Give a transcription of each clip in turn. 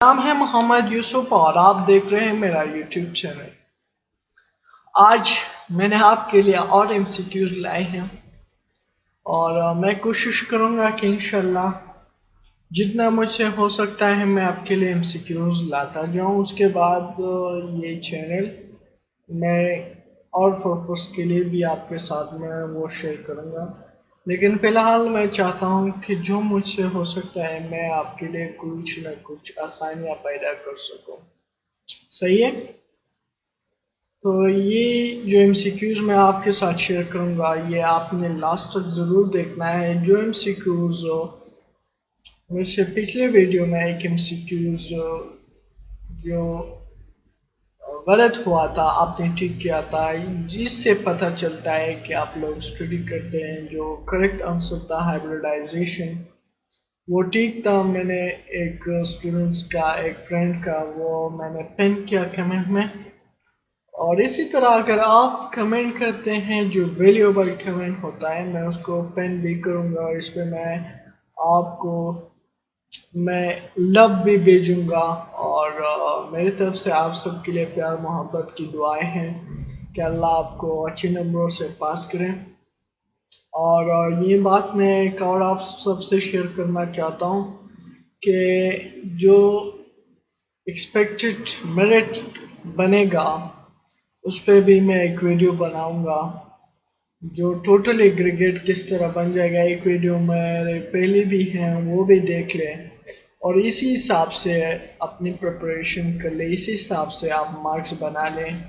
नाम है मोहम्मद यूसुफ और आप देख रहे हैं मेरा यूट्यूब चैनल। आज मैंने आपके लिए और एमसीक्यूज लाए हैं और मैं कोशिश करूंगा कि इंशाल्लाह जितना मुझसे हो सकता है मैं आपके लिए एमसीक्यूज लाता जाऊं। उसके बाद ये चैनल मैं और पर्पस के लिए भी आपके साथ में वो शेयर करूंगा, लेकिन फिलहाल मैं चाहता हूं कि जो मुझसे हो सकता है मैं आपके लिए कुछ न कुछ आसानियां पैदा कर सकूं। सही है। तो ये जो एमसीक्यूज मैं आपके साथ शेयर करूंगा ये आपने लास्ट तक ज़रूर देखना है। जो एमसीक्यूज मुझसे पिछले वीडियो में एक एमसीक्यूज जो गलत हुआ था आपने ठीक किया था, जिससे पता चलता है कि आप लोग स्टडी करते हैं। जो करेक्ट आंसर था हाइब्रिडाइजेशन, वो ठीक था। मैंने एक स्टूडेंट्स का, एक फ्रेंड का वो मैंने पिन किया कमेंट में। और इसी तरह अगर आप कमेंट करते हैं जो वैल्यूएबल कमेंट होता है मैं उसको पिन भी करूँगा। और इस पर आपको मैं लव भी भेजूंगा। और मेरी तरफ से आप सबके लिए प्यार मोहब्बत की दुआएं हैं कि अल्लाह आपको अच्छे नंबरों से पास करें। और ये बात मैं एक और आप सबसे शेयर करना चाहता हूँ कि जो एक्सपेक्टेड मेरिट बनेगा उस पर भी मैं एक वीडियो बनाऊंगा। जो टोटल एग्रीगेट किस तरह बन जाएगा एक वीडियो मेरे पहले भी हैं, वो भी देख लें और इसी हिसाब से अपनी प्रिपरेशन कर ले, इसी हिसाब से आप मार्क्स बना लें।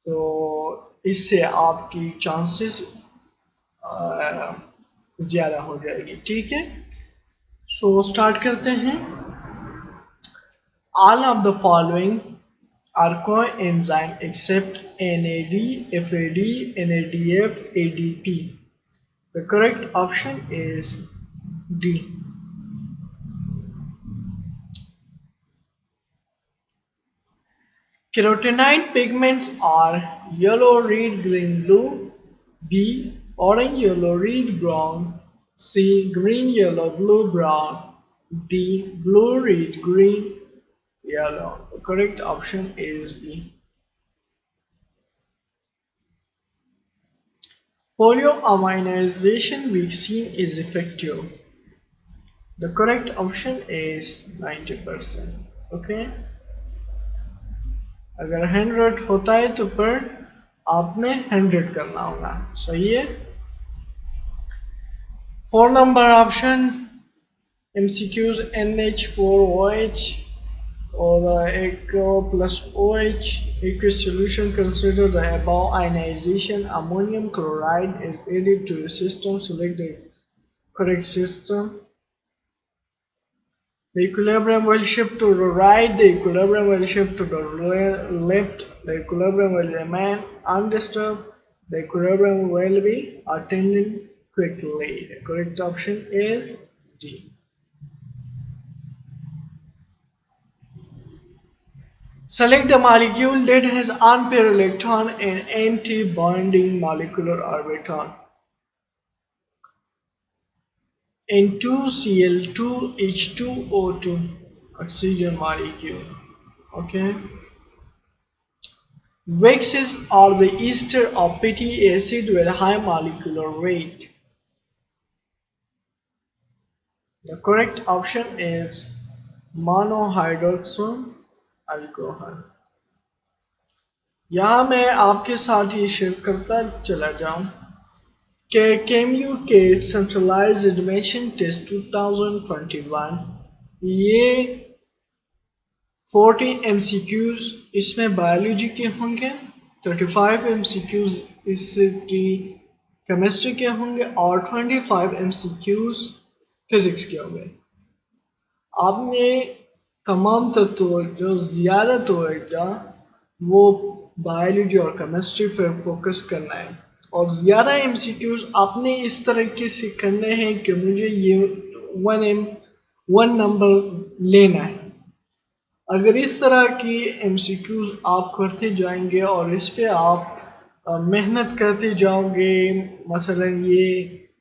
तो इससे आपकी चांसेस ज़्यादा हो जाएगी। ठीक है, सो स्टार्ट करते हैं। All of the following are coenzyme except NAD, FAD, NADF, ADP. The correct option is D. Carotenoid pigments are yellow, red, green, blue. B. Orange, yellow, red, brown. C. Green, yellow, blue, brown. D. Blue, red, green, yellow. The correct option is B. Polyoamionization vaccine is effective. The correct option is 90%. Okay, अगर 100 होता है तो फिर आपने 100 करना होगा। सही है। 4 number option MCQs NH4OH or एक plus OH aqueous solution. Consider the above ionization. Ammonium chloride is added to the system. Select the correct system. The equilibrium will shift to the right, the equilibrium will shift to the left, the equilibrium will remain undisturbed, the equilibrium will be attaining quickly. The correct option is D. Select the molecule that has unpaired electron and anti-bonding molecular orbital. N2Cl2H2O2 oxygen molecule. Okay. Waxes are the ester of fatty acid with high molecular weight. The correct option is monohydroxyl alcohol. यहाँ मैं आपके साथ ये share करता चला जाऊँ कि KMU के सेंट्रलाइज्ड एडमिशन टेस्ट 2021 ये 40 MCQs इसमें बायोलॉजी के होंगे, 35 MCQs इसकी केमिस्ट्री के होंगे और 25 MCQs फिजिक्स के होंगे। आपने तमाम तत्व जो ज़्यादा होगा वो बायोलॉजी और केमिस्ट्री पर फोकस करना है और ज़्यादा MCQs आपने इस तरीके से करने हैं कि मुझे ये 1 नंबर लेना है। अगर इस तरह की MCQs आप करते जाएंगे और इस पे आप मेहनत करते जाओगे, मसलन ये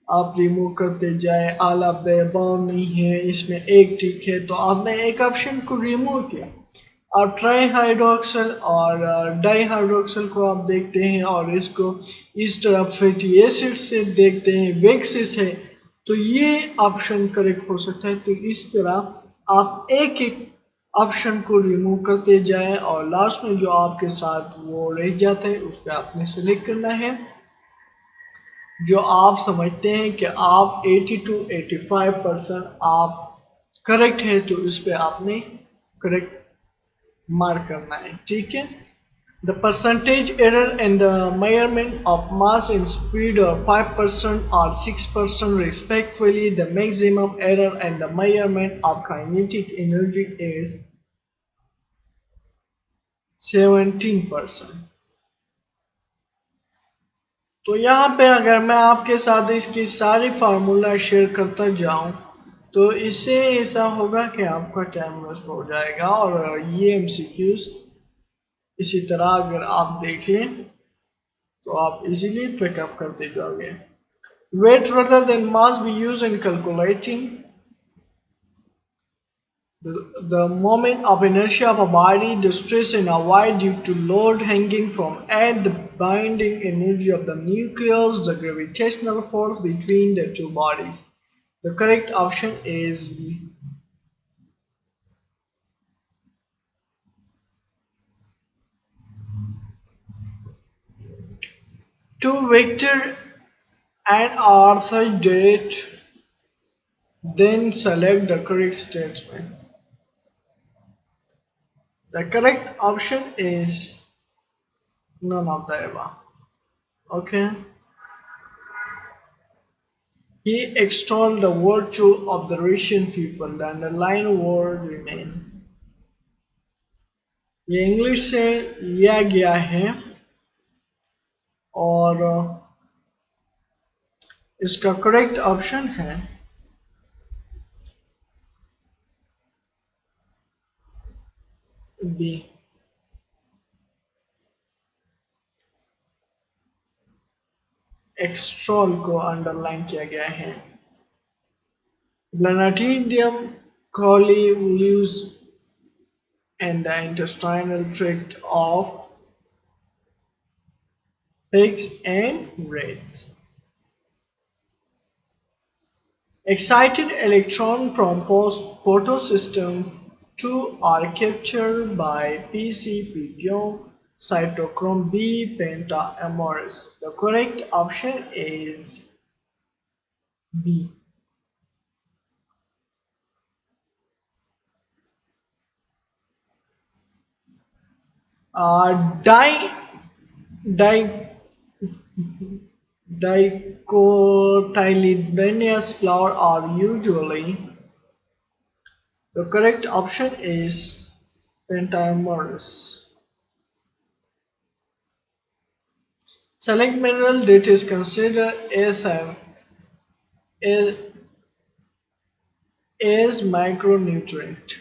आप रिमूव करते जाए, ऑल ऑफ द अबव नहीं है, इसमें एक ठीक है, तो आपने एक ऑप्शन को रिमूव किया। और ट्राई हाइड्रोक्सल और डाई हाइड्रोक्सल को आप देखते हैं और इसको इस तरफ फैटी एसिड से देखते हैं, बेक्सिस है, तो ये ऑप्शन करेक्ट हो सकता है। तो इस तरह आप एक एक ऑप्शन को रिमूव करते जाएं और लास्ट में जो आपके साथ वो रह जाता है उस पर आपने सेलेक्ट करना है जो आप समझते हैं कि आप 80 to 85% आप करेक्ट है, तो इस पे आपने करेक्ट मार्क करना है, ठीक है। The percentage error in the measurement of mass and speed are 5% or 6% respectively. The maximum error in the measurement of kinetic energy is 17%. तो यहाँ पे अगर मैं आपके साथ इसकी सारी फार्मूला शेयर करता जाऊं तो इससे ऐसा होगा कि आपका टाइम वेस्ट हो जाएगा। और ये एमसीक्यूज इसी तरह अगर आप देखें तो आप इजीली पिकअप करते जाओगे। Weight rather than mass be used in calculating the moment of inertia of a body, the stress in a y due to load hanging from at the binding energy of the nucleus, the gravitational force between the two bodies. The correct option is B. To vector and author date, then select the correct statement. The correct option is none of the above. Okay. He extolled the virtue of the Russian people. The underlying word remain. ये English से लिया गया है और इसका correct option है B. एक्सट्रॉल को underline किया गया है। Planetidium colli lives in the intestinal tract of pigs and rats. Excited electron from photosystem 2 are captured by PCP cytochrome B pentamerase. The correct option is B. Dicotyledonous flowers are usually. The correct option is pentamerase. Select mineral that is considered as micronutrient.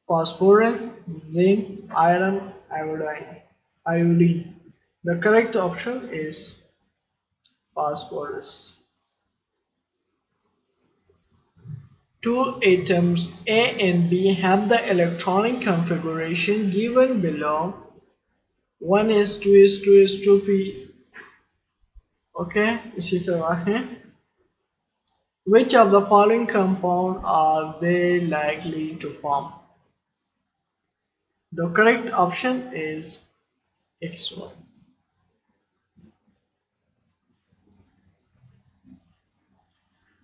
Phosphorus, zinc, iron, iodine. The correct option is phosphorus. Two atoms A and B have the electronic configuration given below. 1s2s2s2p. Okay, इसी तरह है. Which of the following compounds are they likely to form? The correct option is X1.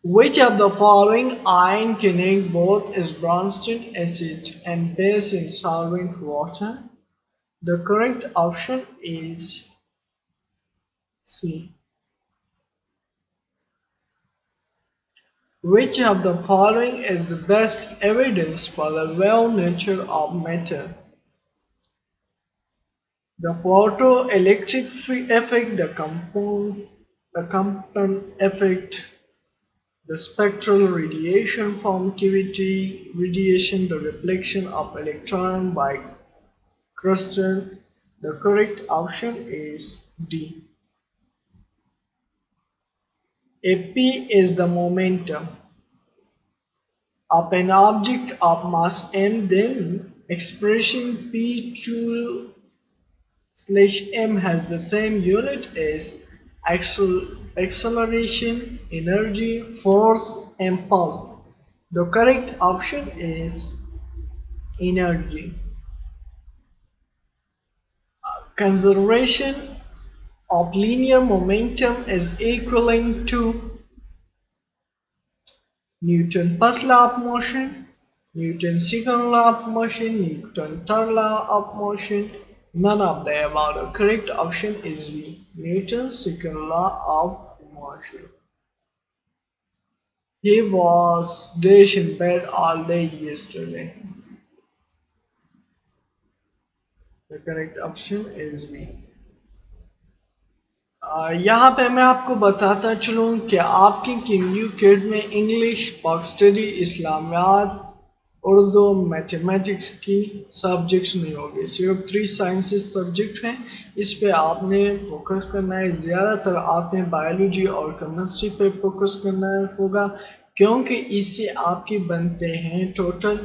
Which of the following ion connect both as Bronsted acid and base in solvent water? The correct option is C. Which of the following is the best evidence for the well nature of matter? The photoelectric effect, the Compton effect, the spectral radiation from cavity radiation, the reflection of electron by crystal. The correct option is D. A P is the momentum of an object of mass m, then expression P2/m has the same unit as acceleration, energy, force, impulse. The correct option is energy. Conservation of linear momentum is equivalent to Newton's first law of motion, Newton's second law of motion, Newton's third law of motion. None of the above. The correct option is B. Newton's second law of motion. He was dash in bed all day yesterday. The correct option is B. यहाँ पे मैं आपको बताता चलूँ कि आपकी king kid में English, पाक स्टडी, इस्लामियात, उर्दू, मैथमेटिक्स की सब्जेक्ट्स नहीं होंगे, सिर्फ 3 साइंसेस सब्जेक्ट हैं। इस पे आपने फोकस करना है। ज़्यादातर आपने बायोलॉजी और केमिस्ट्री पे फोकस करना होगा, क्योंकि इससे आपके बनते हैं टोटल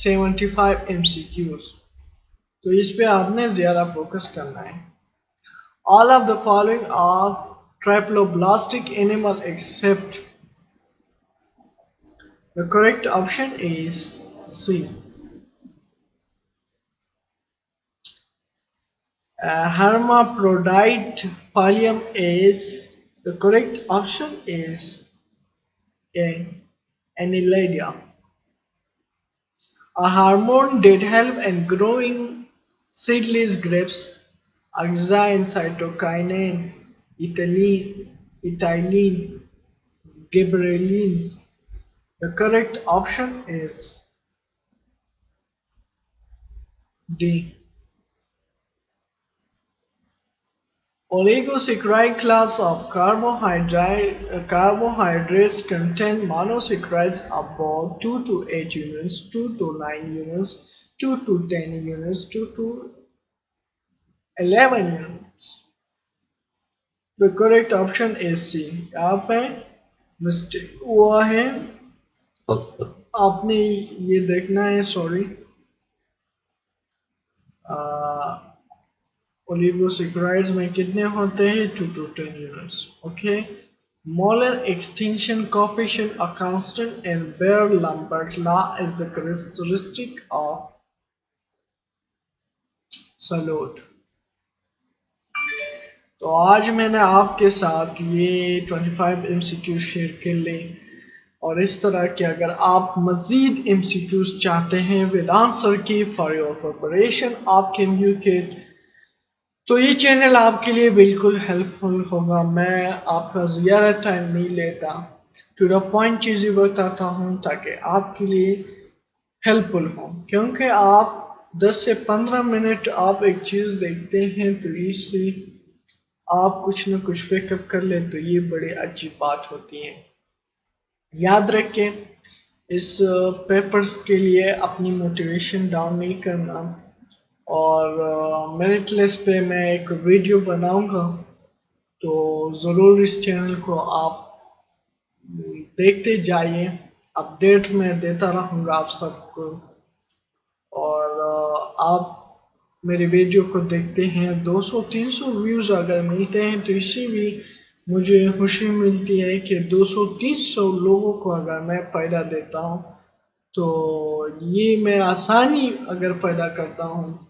75 MCQs। तो इस पे आपने ज़्यादा फोकस करना है। All of the following are triploblastic animal except the correct option is C. Hermaphrodite pallium is the correct option is A. Annelida. A hormone that help in growing seedless grapes, auxin, cytokinins, ethylene, gibberellins. The correct option is D. Oligosaccharide class of carbohydrates contain monosaccharides above 2 to 8 units, 2 to 9 units, 2 to 10 units, 2 to 11 units. The correct option is C. यहाँ पे mistake हुआ है, आपने ये देखना है। Sorry, oligosaccharides में कितने होते हैं? 2 to 10 units. Okay. Molar extinction coefficient, a constant in Beer-Lambert law, is the characteristic of solute. तो आज मैंने आपके साथ ये 25 MCQ शेयर कर ले, और इस तरह के अगर आप मज़ीद MCQs चाहते हैं विद आंसर की फॉर योर प्रिपरेशन आपके MCQ के, तो ये चैनल आपके लिए बिल्कुल हेल्पफुल होगा। मैं आपका ज़्यादा टाइम नहीं लेता, टू द पॉइंट चीज़ें बताता हूँ ताकि आपके लिए हेल्पफुल हो, क्योंकि आप 10 से 15 मिनट आप एक चीज़ देखते हैं तो इससे आप कुछ न कुछ पिकअप कर ले, तो ये बड़ी अच्छी बात होती है। याद रखें, इस पेपर्स के लिए अपनी मोटिवेशन डाउन नहीं करना, और मेरिट लिस्ट पे मैं एक वीडियो बनाऊंगा, तो ज़रूर इस चैनल को आप देखते जाइए, अपडेट मैं देता रहूँगा आप सबको। और आप मेरे वीडियो को देखते हैं, 200-300 व्यूज़ अगर मिलते हैं तो इससे भी मुझे खुशी मिलती है कि 200-300 लोगों को अगर मैं फ़ायदा देता हूँ, तो ये मैं आसानी अगर पैदा करता हूँ,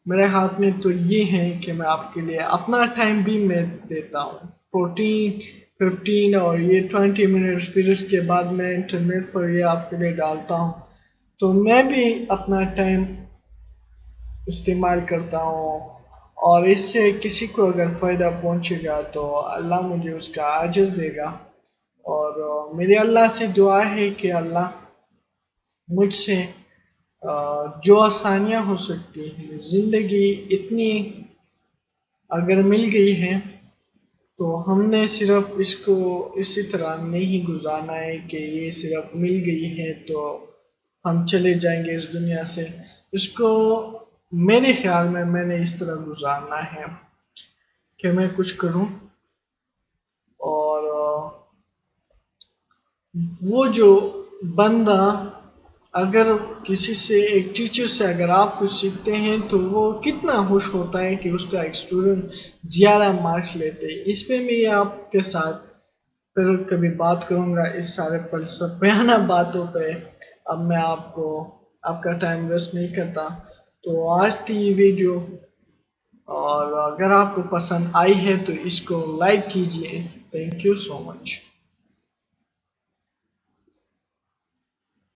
मेरे हाथ में तो ये है कि मैं आपके लिए अपना टाइम भी मैं देता हूँ, 14-15 और ये 20 मिनट, फिर इसके बाद मैं इंटरनेट पर ये आपके लिए डालता हूँ, तो मैं भी अपना टाइम इस्तेमाल करता हूँ, और इससे किसी को अगर फ़ायदा पहुँचेगा तो अल्लाह मुझे उसका अजर देगा। और मेरी अल्लाह से दुआ है कि अल्लाह मुझसे जो आसानियाँ हो सकती हैं, ज़िंदगी इतनी अगर मिल गई है तो हमने सिर्फ इसको इसी तरह नहीं गुजारना है कि ये सिर्फ मिल गई है तो हम चले जाएंगे इस दुनिया से। इसको मेरे ख्याल में मैंने इस तरह गुजारना है कि मैं कुछ करूं और وہ جو بندہ اگر کسی سے ایک ٹیچر سے اگر آپ کچھ سیکھتے ہیں تو وہ کتنا خوش ہوتا ہے کہ اس کا ایک اسٹوڈنٹ زیادہ مارکس لیتے ہیں. اس پہ میں آپ کے ساتھ پھر کبھی بات کروں گا اس سارے فلسفیانہ باتوں پہ. اب میں آپ کا ٹائم ویسٹ نہیں کرتا. تو آج تھی یہ ویڈیو، اور اگر آپ کو پسند آئی ہے تو اس کو لائک کیجیے. Thank you so much.